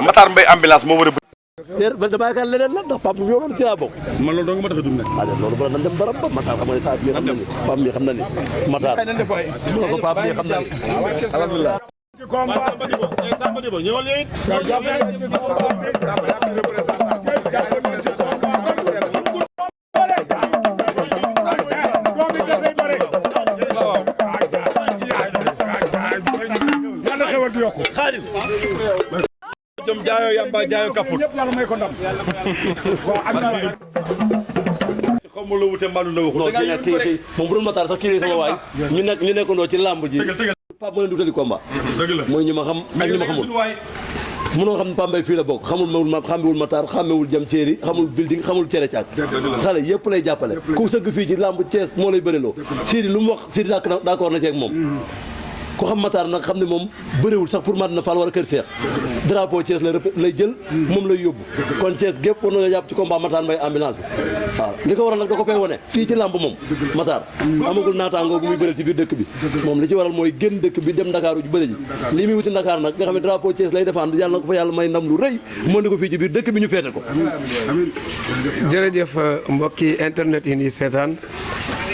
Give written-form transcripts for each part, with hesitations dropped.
Matar Mbaye ambulance moo war a bëri. man damaa yaakaar leneen la ndax Pape yow loolu ci laa bokk. man loolu dong ma tax a dund. loolu ba nan dem barab ba Matar xam nga ne saa fi xam na ni Pape mi xam na ni Matar mu ko Pape mi xam na ni alhamdulilah. jom jaayoo yamba jaayoo kaput xaw ma la wute mbalu la waxul moom bu dul Matar sax kii sama waay ñu nekkandoo ci làmb ji Pape mën a dutali combat mooy ñi ma xam ak ñi ma xamul mënoo xam ne Pape Mbaye fii la bokk xamewul Matar xamewul jëm Thierry xamul building xamul cere caag xale yëpp lay jàppale ku sëgg fii ci làmb Thiès moo lay bëreloo Sidi lu mu wax Sidi d'accord na ci ak moom ku xam Matar nag xam ne moom bëriwul sax pour Madina Fall war a kër Seex drapeau Thiès lay jël moom lay yóbbu kon Thiès gépp war nañoo jàpp ci combat Matar Mbaye ambulance bi waaw li ko waral nag da ko fay wone fii ci làmb moom Matar amagul naataangoo bu muy bëreel ci biir dëkk bi moom li ci waral mooy génn dëkk bi dem Ndakaaru ji bëri ji lii muy wuti Ndakaar nag nga xam ne drapeau Thiès lay défendre yàlla na ko fa yàlla may ndam lu rëy moo ni ko fii ci biir dëkk bi ñu feete ko jërëjëf mbokki internet yi nii seetaan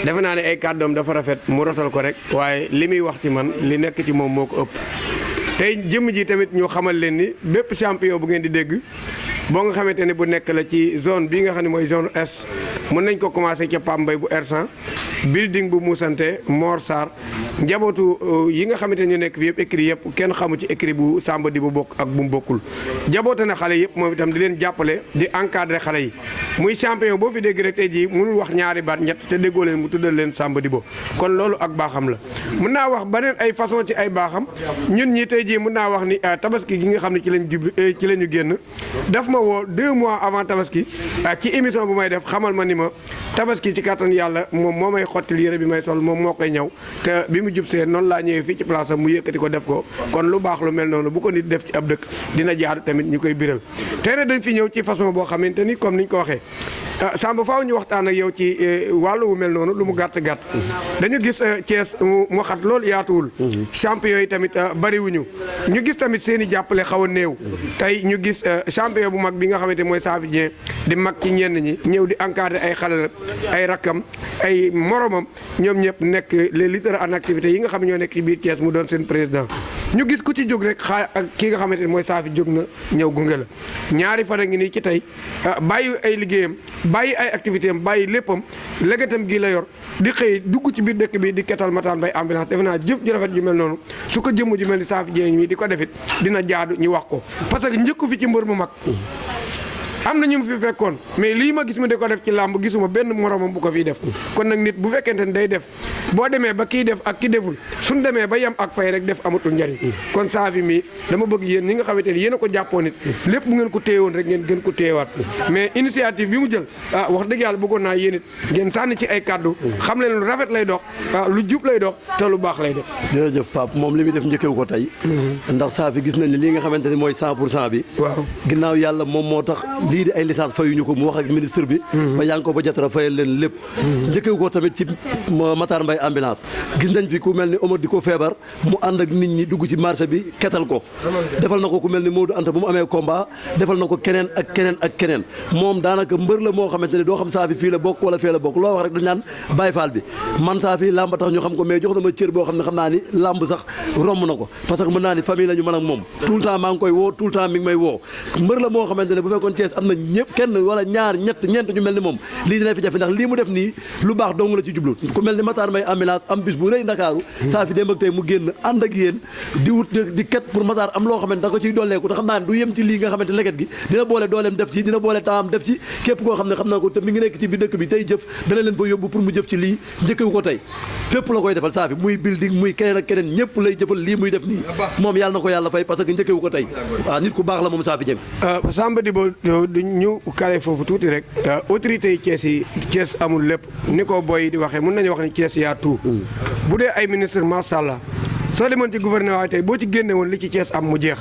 defe naa ne ay kàddoom dafa rafet mu rotal ko rek waaye li muy wax ci man li nekk ci moom moo ko ëpp tey jëmm ji tamit ñu xamal leen ni bépp champion bu ngeen di dégg boo nga xamante ne bu nekk la ci zone bii nga xam ne mooy zone est mën nañ ko commencé ca Pape Mbaye bu R100 building bu Moussante Mor Sarr njabootu yi nga xamante ne ñu nekk fi yëpp écrit yëpp kenn xamu ci écrit bu Samba di bu bokk ak bu mu bokkul jaboote na xale yëpp moom itam di leen jàppale di encadrer xale yi muy champion boo fi dégg rek tey jii mënul wax ñaari baat ñett te déggoo leen mu tuddal leen Samba di bo kon loolu ak baaxam la mën naa wax beneen ay façon ci ay baaxam ñun ñi tey jii mën naa wax ni tabaski gi nga xam ne ci la ñu génn daf ma woo 2 mois avant tabaski ci émission bu may def xamal ma ni ma tabaski ci kattan yàlla moom moo may xottil yére bi may sol moom moo koy ñëw te bi mu jub see noonu laa ñëwee fii ci place am mu yëkkati ko def ko kon lu baax lu mel noonu bu ko nit def ci ab dëkk dina jaadu tamit ñu koy biral tey nag dañ fi ñëw ci façon boo xamante ni comme niñ ko waxee Samba faaw ñu waxtaan ak yow ci wàllu wu mel noonu lu mu gàtt gàtt dañu gis Thiès mu xat loolu yaatuwul champion yi tamit bariwuñu ñu gis tamit seen i jàppale xaw a néew tey ñu gis champion bu mag bi nga xamante mooy Safi Dieng di mag ci ñenn ñi ñëw di encadrer ay xale ay rakkam ay moromam ñoom ñëpp nekk les lutteurs en activité yi nga xam ne ñoo nekk ci biir Thiès mu doon seen président ñu gis ku ci jóg rek ak ki nga xamante ne mooy Safi jóg na ñëw gunge la ñaari fan a ngi nii ci tey bàyyi ay liggéeyam bàyyi ay activité am bàyyi léppam légatam gi la yor di xëy dugg ci biir dëkk bi di ketal Matar Mbaye ambulance defe naa jëf ju rafet ju mel noonu su ko jëmm ju mel ni Safi Dieng mi di ko defit dina jaadu ñu wax ko parce que njëkku fi ci mbër mu mag am na ñu mu fi fekkoon mais lii ma gis mu di ko def ci làmb gisuma benn moromam bu ko fiy def kon nag nit bu fekkente ne day def boo demee ba kii def ak ki deful suñ demee ba yem ak fay rek def amatul njariñ kon Safi mi dama bëgg yéen ñi nga xamante ne yéen a ko jàppoon nit lépp bu ngeen ko téyewoon rek ngeen gën ko téyewaat mais initiative bi mu jël wax dëgg yàlla bëggoon naa yéen it ngeen sànni ci ay kàddu xam leen lu rafet lay dox lu jub lay dox te lu baax lay def. jërëjëf Pape moom li muy def njëkkewu ko tey ndax Safi gis nañ ne lii nga xamante ne mooy 100% bi waaw ginnaaw yàlla moom moo tax lii di ay licence fayuñu ko mu wax ak ministre bi ba yaa ngi ko ba jatara fayal leen lépp njëkkewu ko tamit ci Matar Mbaye ambulance gis nañ fi ku mel ni Omar di ko feebar mu ànd ak nit ñi dugg ci marché bi ketal ko defal na ko ku mel ni Modou Anta bu mu amee combat defal na ko keneen ak keneen ak keneen moom daanaka mbër la moo xamante ne doo xam Safi fii la bokk wala fee la bokk loo wax rek dañ naan Baye Fall bi man Safi làmb tax ñu xam ko mais jox na ma cër boo xam ne xam naa ni làmb sax romb na ko parce que mën naa ni famille la ñu mën ak moom tout le temps maa ngi koy woo tout le temps mi ngi may woo mbër la moo xamante ne bu fekkoon Thiès am na ñëpp kenn wala ñaar ñeent ñu mel ni moom lii dina fi jafe ndax lii mu def nii lu baax dong la ci jublu ku mel ni Matar Mbaye ambulance am bis bu rëy Ndakaaru saa fi dem ak tey mu génn ànd ak yéen di wut di ket pour Matar am loo xamante da ko ciy dolleeku te xam naa ne du yem ci lii nga xamante leket gi dina boole dooleem def ci dina boole taam def ci képp koo xam ne xam naa ko te mi ngi nekk ci biir dëkk bi tey jëf dana leen fa yóbbu pour mu jëf ci lii njëkkewu ko tey fépp la koy defal saa fi muy building muy keneen ak keneen ñëpp lay jëfal lii muy def nii moom yàlla na ko yàlla fay parce que njëkkewu ko tey waaw nit ku baax la moom saa fi jëm Samba Dibo ñu kale foofu tuuti rek autorité yi Thiès amul lépp ni ko boy di waxee mën nañu wax ni Thiès yaa tout bu dee ay ministre macha allah soo demoon ci gouvernement tey boo ci génne woon li ci Thiès am mu jeex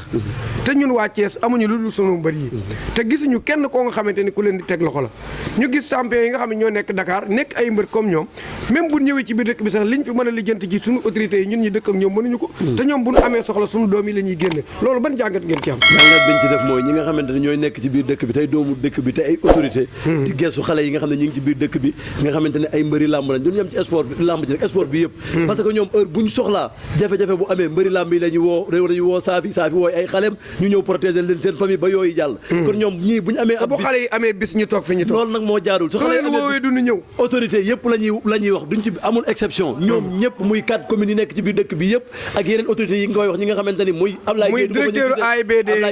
te ñun waa Thiès amuñu lu dul sunu mbër yi te gisuñu kenn koo nga xamante ni ku leen di teg loxo la ñu gis champion yi nga xam ne ñoo nekk Dakar nekk ay mbër comme ñoom même bu ñëwee ci biir dëkk bi sax liñ fi mën a lijjanti ci suñu autorités yi ñun ñi dëkk ak ñoom mënuñu ko te ñoom bu ñu amee soxla suñu doom yi la ñuy génne loolu ban jàngat ngeen ci am jàngat biñ ci def mooy ñi nga xamante ne ñooy nekk ci biir dëkk bi tey doomu dëkk bi te ay autorité di geesu xale yi nga xam ne ñi ngi ci biir dëkk bi nga xamante ne ay mbëri làmb lañ duñu yem ci sport bi làmb ji rek sport bi yëpp parce que ñoom heure buñ soxlaa jafe-jafe bu amee mbëri làmb yi la ñu woo réew nañu woo saafi wooy ay xaleem ñu ñëw protéger leen seen famille ba yooyu jàll kon ñoom ñii bu ñu amee ab bu xale yi amee bis ñu toog fi ñu toog loolu nag moo jaarul soo leen woowee duñu ñëw autorité yëpp la ñuy wax duñ ci amul exception ñoom ñëpp muy 4 communes yi nekk ci biir dëkk bi yëpp ak yeneen autorités yi nga koy wax ñi nga xamante ni muy Ablaye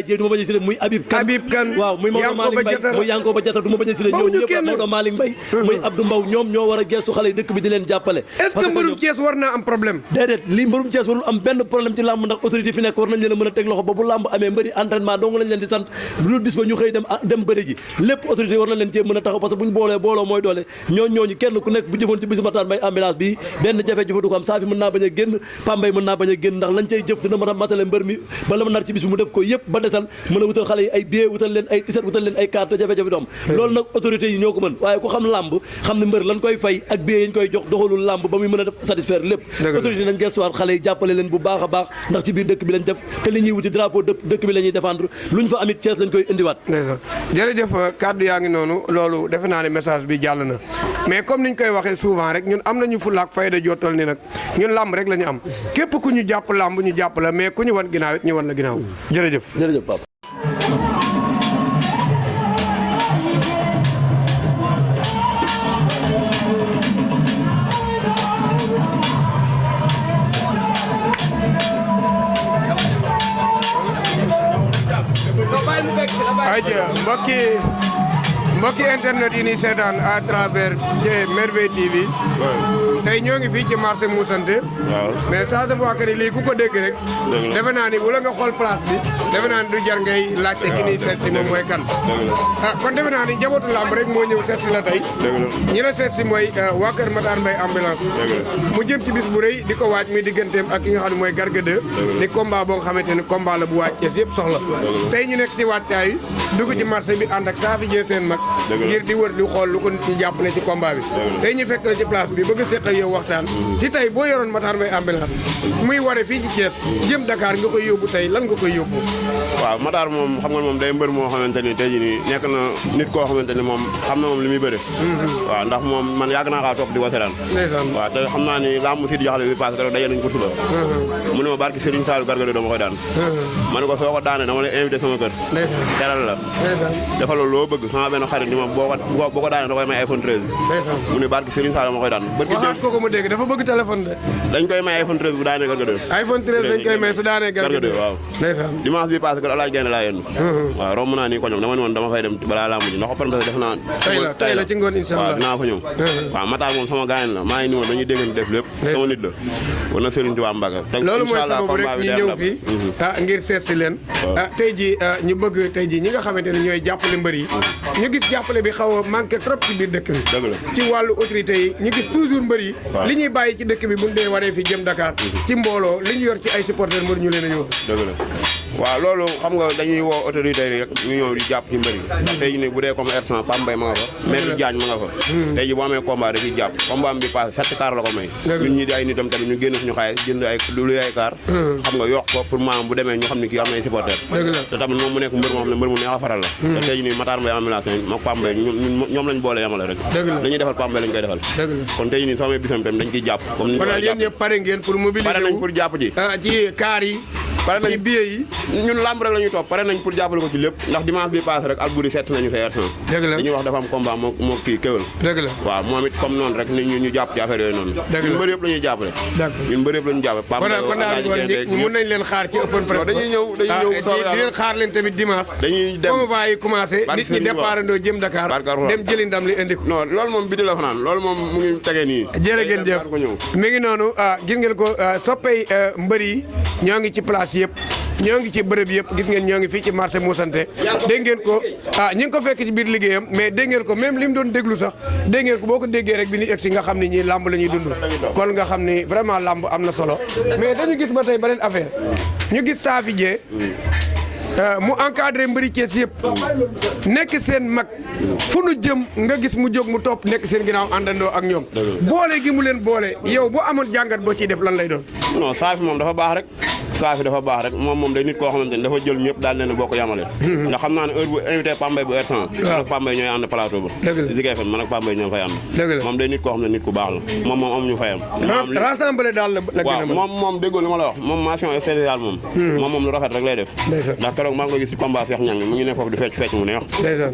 Dieye du ma bañ a cité muy Habib Kane waaw muy Maodo Malick Mbaye muy Yankoba Diatta du ma bañ a cité ñoom ñëpp Maodo Malick Mbaye muy Abdou Mbow ñoom ñoo war a gestu xale yi dëkk bi di leen jàppale est-ce que mbërum Thiès war naa am problème déedéet lii mbërum Thiès warul am benn problème ci làmb ndax autorité fi nekk war nañ leen a mën a teg loxo ba bu làmb amee mbëri entraînement dong lañ leen di sant lu dul bis ba ñu xëy dem bëri ji lépp autorité war nañ leen cee mën a taxaw parce que bu ñu booloo mooy doole ñooñu kenn ku nekk bu jëfoon ci bisu Matar Mbaye ambulance bi benn jafe-jafe du ko am saa fi mën naa bañ a génn Pambay mën naa bañ a génn ndax lañ cay jëf dina mën a matale mbër mi ba la ma nar ci bis bi mu def ko yëpp ba desal mën a wutal xale yi ay billet wutal leen ay tiset wutal leen ay carte jafe-jafe doom loolu nag autorités yi ñoo ko mën waaye ku xam làmb xam ne mbër lan koy fay ak billet yañ koy jox doxalul làmb ba muy mën a def satisfaire lépp autorité nañ gestuwaat xale yi jàppale leen bu baax a baax ndax ci biir dëkk bi lañ def te li ñuy wuti drapeau dëkk bi la ñuy défendre luñ fa amit Thiès lañ koy indiwaat jërëjëf kàddu yaa ngi noonu loolu defe naa ne message bi jàll na mais comme niñ koy waxee souvent rek ñun am nañu fulla ak fayda jottol ni nag ñun làmb rek la ñu am képp ku ñu jàpp làmb ñu jàpp la mais ku ñu wan ginnaaw it ñu wan la ginnaaw jërëjëf Papa aja mbokki internet yi ni seetaan à travers Merveille TV tey ñoo ngi fii ci marché Moussante mais ça se voit que ni lii ku ko dégg rek defe naa ni wala nga xool place bi defe naa ni du jar ngay laajte ki ni seet si moom mooy kan kon defe naa ni njabootu lamb rek moo ñëw seet si la tey ñi la seet si mooy waa kër Matar Mbaye ambulance mu jëm ci bis bu rëy di ko waaj muy digganteem ak ki nga xam ne mooy Garga 2 di combat boo nga xamante ni combat la bu waaj Thiès yëpp soxla tey ñu nekk ci waajtaay dugg ci marché bi ànd ak Safi Dieng seen mag ngir di wër di xool lu ko nit ñi jàpp ne ci combat bi tey ñu fekk la ci place bi bëgg a seq ak yow waxtaan ci tey boo yoroon Matar Mbaye ambulance muy ware fii ci Thiès jëm Dakar nga koy yóbbu tey lan nga koy yóbbu waaw Matar moom xam nga moom day mbër moo xamante ni tey jii nii nekk na nit koo xamante ni moom xam na moom li muy bëre waaw ndax moom man yàgg naa kaa topp di waseraan waaw te xam naa ni lamb si di jaxale bi passé rek daje nañ ko suba mu ne ma barki Serigne Saliou Garga 2 dama koy daan ma ne ko soo ko daanee dama lay invité sama kër teral la dafa loolu loo bëgg sama benn xarit ni ma boo ko daanee da koy may iPhone 13 mu ne barki Serigne Saliou ma koy daan waxaat ko mu dégg dafa bëgg téléphone de dañ koy may iPhone 13 bu daanee Garga 2 iPhone 13 dañ koy may su daanee Garga 2 waaw dimanche bi passé kër Alaaj Gaynde laa yendu waaw romb naa nii ko ñoom dama ne woon dama fay dem balaa lamb ji ndax open def naa tey la ci ngoon inshallah dinaa fa ñëw waaw Matar moom sama gaañ la maa ngi ni woon dañuy déggante def lépp sama nit la war na Serigne Touba Mbacke loolu mooy sababu rek ñu ñëw fii ngir seet si leen tey ji ñu bëgg tey ji ñi nga xamante ne ñooy jàppale mbër yi ñu gis jàppale bi xaw a manqué trop ci biir dëkk bi ci wàllu autorité yi ñu gis toujours mbër yi li ñuy bàyyi ci dëkk bi bu ñu dee waree fi jëm Dakar ci mbooloo li ñu yor ci ay supporters mbër ñu leen a yóbbu waaw loolu xam nga dañuy woo autorité yi rek ñu ñëw di jàpp ci mbër yi ndax tey jii nii bu dee comme R100 Pape Mbaye ma nga fa maire Diagne ma nga fa tey jii bu amee combat da ciy jàpp combat bi passé 7 car la ko may ñun ñi di ay nitam tamit ñu génn suñu xaalis jënd ay lu ay car xam nga yokk ko pour maanaam bu demee ñu xam ne kii am na ay supporter te tamit moom mu nekk mbër moo xam ne mbër mu neex a faral la te tey jii nii Matar Mbaye ambulance mook Pape Mbaye ñoom lañ boole yamale rek dañuy defal Pape Mbaye lañ koy defal kon tey jii nii soo amee bisam tamit dañ ciy jàpp comme ni yéen ñëpp pare ngeen pour mobiliser pare nañ pour jàpp ji ci car yi pare nañ ci billet yi ñun lamb rek la ñuy topp pare nañ pour jàppale ko ci lépp ndax dimanche bi passé rek Albouri fett nañu fay R100 dëgg la dañuy wax dafa am combat moo kii kéwél dëgg la waaw moom it comme noonu rek ñu jàpp ci affaire yooyu noonu ñun mbër yëpp la ñuy jàppale ñun mbër yëpp la ñuy jàppale kon daal mën nañ leen xaar ci open press dañuy ñëw di leen xaar leen tamit dimanche dañuy dem combat yi commencé nit ñi départandoo jëm Dakar dem jëli ndam li indi ko non loolu moom biti la fanaan loolu moom mu ngi tegee nii jërë ngeen jëf mi ngi noonu gis ngeen ko soppey mbër yi ñoo ngi ci place yëpp ñoo ngi ci bërëb yëpp gis ngeen ñoo ngi fii ci marché Moussante dégg ngeen ko ñi ngi ko fekk ci biir liggéeyam mais dégg ngeen ko même li mu doon déglu sax dégg ngeen ko boo ko déggee rek bi ñu egsi nga xam ni ñii làmb la ñuy dund kon nga xam ni vraiment làmb am na solo mais dañu gis ba tey beneen affaire ñu gis Safi Dieng mu encadré mbëri Thiès yëpp nekk seen mag fu nu jëm nga gis mu jóg mu topp nekk seen ginnaaw àndandoo ak ñoom boole gi mu leen boole yow boo amoon jàngat boo ciy def lan lay doon non Safi moom dafa baax rek Safi dafa baax rek moom day nit koo xamante ni dafa jël ñëpp daal leen boo ko yamale ndax xam naa ne heure bu invité Pambay bu R100 man ak Pambay ñooy ànd plateau ba Ziguinchor FM man ak Pambay ñoo fay ànd moom day nit koo xam ne nit ku baax la moom amuñu fayam rassemblé daal la waaw moom déggoo li ma la wax moom mention spéciale moom lu rafet rek lay def ndax keroog maa ngi koy gis ci Pamba Cheikh Niang mu ngi ne foofu di fecc mu neex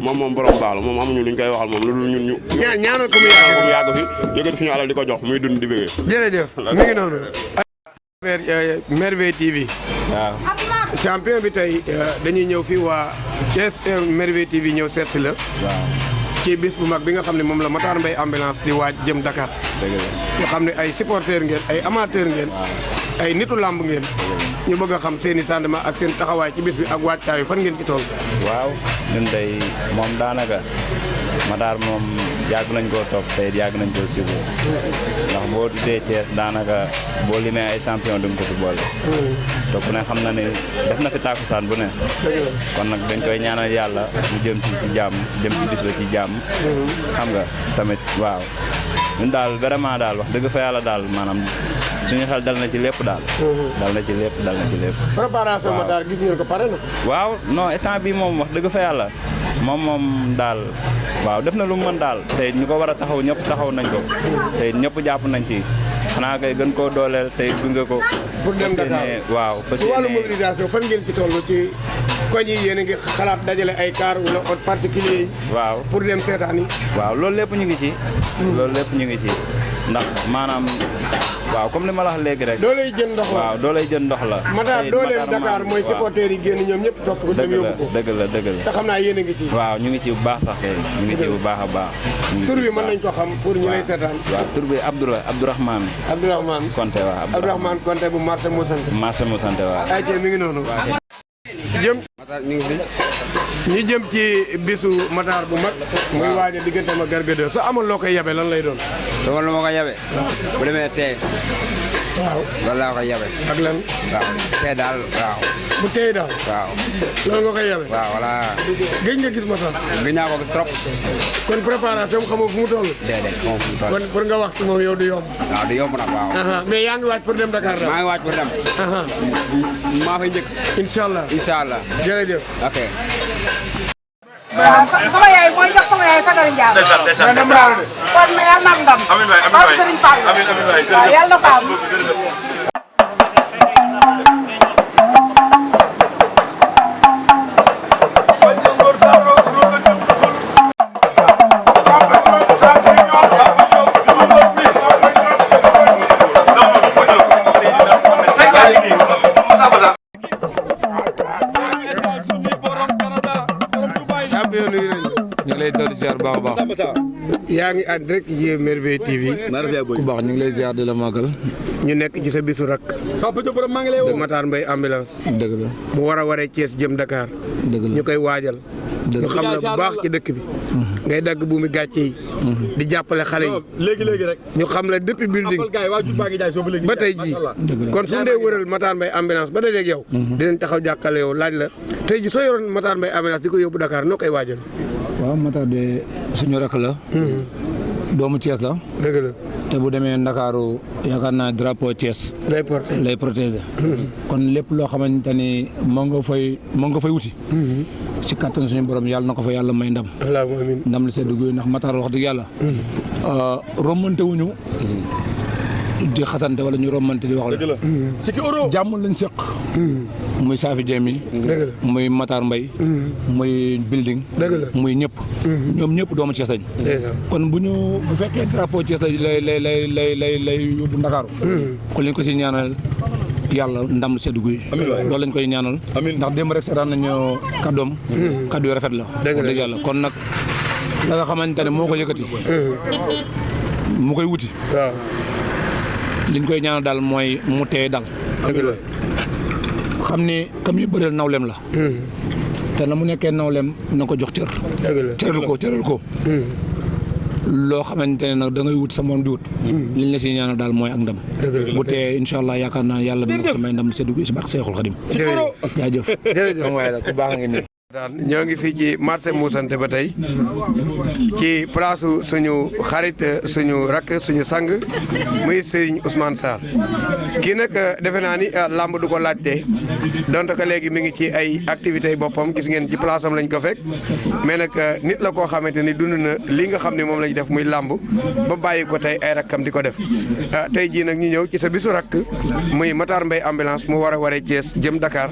moom borom baax la moom amuñu luñ koy waxal moom loolu ñun ñu ñaanal ko mu yàgg fi yëkkati suñu alal di ko jox muy dund di bëggee jërëjëf mi ngi noonu Merveille TV waaw champion bi tey dañuy ñëw fii waa Thiès Merveille TV ñëw seet si la ci bis bu mag bi nga xam ne moom la Matar Mbaye ambulance di waaj jëm Dakar nga xam ne ay supporter ngeen ay amateur ngeen ay nitu làmb ngeen ñu bëgg a xam seen i sentiment ak seen taxawaay ci bis bi ak waajtaay fan ngeen ci toll waaw ñun day moom daanaka Matar moom yàgg nañ koo topp tey yàgg nañ koo suivre ndax boo tuddee Thiès daanaka boo limee ay champion du mu ko fi boole te ku ne xam na ne def na fi tàkkusaan bu ne kon nag dañ koy ñaanal yàlla mu jëm ci jàmm jëm ci bis ba ci jàmm xam nga tamit waaw ñun daal vraiment daal wax dëgg fa yàlla daal maanaam suñu xel dal na ci lépp daal dal na ci lépp préparation Matar gis ngeen ko pare na waaw non instant bi moom wax dëgg fa yàlla moom daal waaw def na lu mu mën daal tey ñu ko war a taxaw ñëpp taxaw nañ ko tey ñëpp jàpp nañ ci xanaa kay gën koo dooleel tey gunge ko pour dem Dakar waaw parce que wàllu mobilisation fan ngeen ci toll ci koñ yi yéen a ngi xalaat dajale ay car wala auto particulier yi waaw pour dem seetaan yi waaw loolu lépp ñu ngi ci loolu lépp ñu ngi ci ndax maanaam waaw comme li ma la wax léegi rek dooley jën ndox la waaw dooley jën ndox la Matar dooleem Dakar mooy supporters yi génn ñoom ñëpp topp ko dem yóbbu ko dëgg la te xam naa yéen a ngi ci waaw ñu ngi ci bu baax sax kay ñu ngi ci bu baax a baax tur bi mën nañ ko xam pour ñu lay seetaan waaw tur bi Abdourahmane Konté waaw Abdourahmane Konté bu marché Moussante waaw ay mi ngi noonu jëm ñu jëm ci bisu Matar bu mag muy waaja diggante ma Garga 2 soo amoon loo koy yabe lan lay doon dama lu ma ko yabe bu demee tey waaw loolu laa koy yabe ak lan waaw tey daal waaw bu tey daal waaw loolu nga koy yabe waaw voilà gëj nga gis Matar gëj naa ko gis trop kon préparation xamoo fu mu toll déedéet moom fu mu toll kon pour nga wax ci moom yow du yomb waaw du yomb nag waaw mais yaa ngi waaj pour dem Dakar daal maa ngi waaj pour dem maa fay njëkk inshallah jërëjëf ok sama yaay mooy jox sama yaay Fadal Ndiaye. kon mais yàlla na am ndam. amiin waay amiin waay Serigne Fall. amiin waay waaw yàlla na ko am. yaa ngi ànd rek ci Merveille TV ku baax ñu ngi lay ziar di la màggal ñu nekk ci sa bisu rak de Matar Mbaye ambulance dëgg la mu war a waree Thiès jëm Dakar dëgg la ñu koy waajal ñu xam la bu baax ci dëkk bi ngay dagg buumi gàcce yi di jàppale xale yi léegi rek ñu xam la depuis building ba tey ji kon suñu dee wëral Matar Mbaye ambulance ba dajeeg yow dinañ taxaw jàkkale yow laaj la tey ji soo yoroon Matar Mbaye ambulance di ko yóbbu Dakar noo koy waajal waaw Matar de suñu rakk la doomu Thiès la dëgg la te bu demee Ndakaaru yaakaar naa drapeau Thiès lay protéger kon lépp loo xamante ni moo nga fay wuti si kattan suñu borom yàlla na ko fa yàlla may ndam ndam li seddu guy ndax Matar wax dëgg yàlla rombante wuñu di xasante wala ñu romante di wax la jàmm lañ seq muy Safi Diemi muy Matar Mbaye muy building muy ñëpp ñoom ñëpp doomu Thiès lañ kon bu fekkee drapeau Thiès lay yóbbu Ndakaaru kon lañ ko si ñaanal yàlla ndam seddu guy loolu lañ koy ñaanal ndax démb rek seetaan nañu kàddoom kàddu yu rafet la dëgg yàlla kon nag la nga xamante ne moo ko yëkkati mu koy wuti liñ koy ñaanal daal mooy mu tey dal xam ni kam yu bëreel nawleem la te na mu nekkee nawleem na ko jox cër cëral ko loo xamante ne nag da ngay wut sa moom di wut liñ la si ñaanal daal mooy ak ndam bu tee incha allah yaakaar naa yàlla dina ko si may ndam seddu si barke Seexul Xadim jaajëf sama waay la ku baax nga nii ñoo ngi fii ci marché Moussante ba tey ci place suñu xarit suñu rakk suñu sang muy Serigne Ousmane Sarr kii nag defe naa ni làmb du ko laajte donte que léegi mi ngi ci ay activités yi boppam gis ngeen ci place am lañ ko fekk mais nag nit la koo xamante ni dund na li nga xam ne moom lañ def muy làmb ba bàyyi ko tey ay rakkam di ko def tey jii nag ñu ñëw ci sa bisu rakk muy Matar Mbaye ambulance mu war a waree Thiès jëm Dakar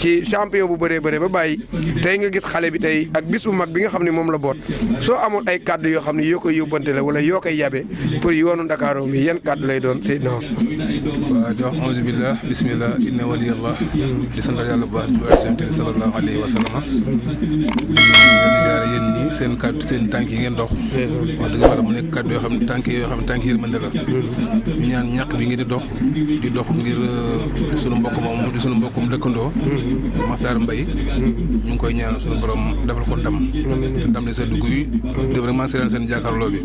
ci champion bu bëree ba bàyyi tey nga gis xale bi tey ak bis bu mag bi nga xam ne moom la boot soo amoon ay kaddu yoo xam ne yoo koy yóbbante la wala yoo koy yabe pour yoonu Ndakaaru mi yan kaddu lay doon Seydina waaw di wax auzu billah bismillah inna waliyallah di santal yàlla bu baax di wax Yonent bi sallallahu alayhi wa sallam di jaare yéen ñi seen kaddu seen tànk yi ngeen dox wax dëgg yàlla mu nekk kaddu yoo xam ne tànk yoo xam ne tànk yërmande la ñu ñaan ñàkk bi ngi di dox ngir sunu mbokk moom di sunu mbokkum dëkkandoo Matar Mbaye ñu ngi koy ñaan suñu borom defal ko ndam te ndam li seddu guy di vraiment seetaan seen jàkkaarloo bi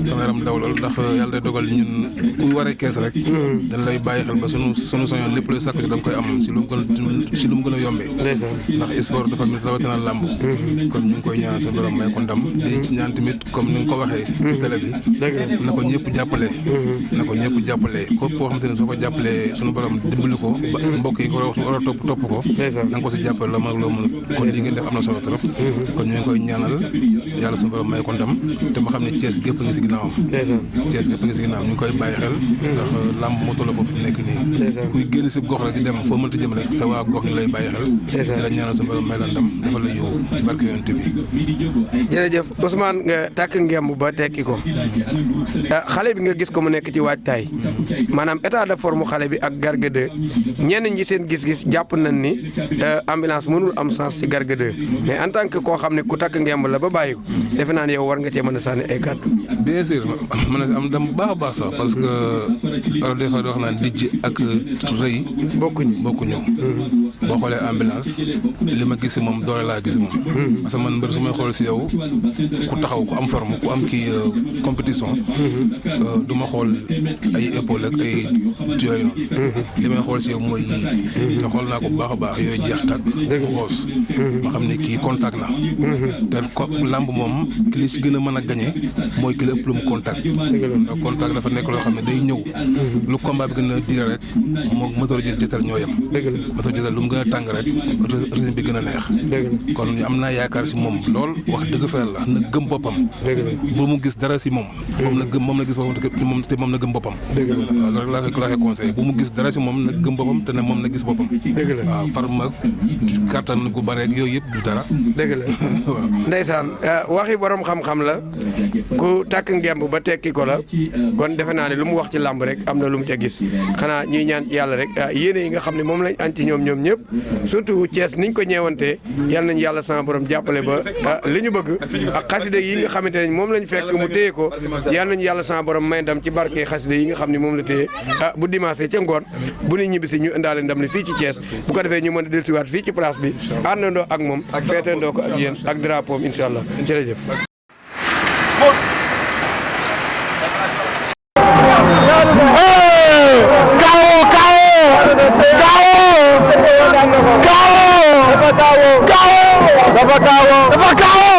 sama yaram daw lool ndax yàlla day dogal ñun ku waree kees rek dañ lay bàyyi xel ba sunu soñoon lépp lay sàkku da nga koy am si lu mu gën a yombee ndax sport dafa mit rawatina làmb kon ñu ngi koy ñaanal suñu borom may ko ndam di ñaan tamit comme ni nga ko waxee si télé bi na ko ñëpp jàppale képp koo xamante ne soo ko jàppalee suñu borom dimbali ko mbokk yi ko war a topp ko na nga ko si jàppale loo mën ak loo mënul kon li ngeen def am na solo trop kon ñu ngi koy ñaanal yàlla suñu borom may ko ndam te ma xam ne Thiès gépp ngi si ginnaawam ñu ngi koy bàyyi xel ndax làmb moo toll foofu nekk nii kuy génn si gox rek di dem foo mënta jëm rek sa waa gox ñu lay bàyyi xel di la ñaanal suñu borom may la ndam dafa la yow ci barke Yonent bi jërëjëf Ousmane nga tàkk ngemb ba tekki ko xale bi nga gis ko mu nekk ci waajtaay maanaam état de forme xale bi ak Garga 2 ñenn ñi seen gis-gis jàpp nañ ni ambulance mënul am sens ci Garga 2 mais en tant que koo xam ne ku takk ngemb la ba bàyyi ko defe naa ne yow war nga cee mën a sànni ay kàddu. bien sûr mën na am dam bu baax a baax sax parce que alors des fois di wax naan dijj ak rëy bokkuñu boo xoolee ambulance li ma gis moom doole laa gis moom parce que man mbër su may xool si yow ku taxaw ku am forme ku am kii compétition du ma xool ay épaule ak ay yooyu noonu li may xool si yow mooy te xool naa ko bu baax a baax yooyu jeex tàgg xoos ma xam ne kii contact na te lamb moom ki li si gën a mën a gañe mooy ki la ëpp lu mu contact ndax contact dafa nekk loo xam ne day ñëw lu combat bi gën a diire rek moom moteur jësal ñoo yem moteur jësal lu mu gën a tàng rek régime bi gën a neex kon am naa yaakaar si moom lool wax dëgg fa yàlla na gëm boppam bu mu gis dara si moom moom na gis boppam te moom na gëm boppam waaw loolu rek laa koy conseillé bu mu gis dara si moom na gëm boppam te ne moom na gis boppam waaw far ma kàttan gu bare yooyu yëpp du dara dëgg la waaw ndeysaan waxi borom xam-xam la ku takk ngemb ba tekki ko la kon defe naa ne lu mu wax ci làmb rek am na lu mu ca gis xanaa ñuy ñaan ci yàlla rek yéene yi nga xam ne moom lañ an ci ñoom ñëpp surtout Thiès niñ ko ñeewantee yal nañ yàlla sama borom jàppale ba li ñu bëgg ak xaside yi nga xamante ne moom lañ fekk mu téye ko yal nañ yàlla sama borom may ndam ci barke xaside yi nga xam ne moom la téye bu dimanche ca ngoon bu ñu ñibbisi ñu indaale ndam li fii ci Thiès bu ko defee ñu mën a dellusiwaat fii ci place bi àndandoo ak moom feetandoo ko ak yéen ak drapeau incha allah jërëjëf. dafa kaawoo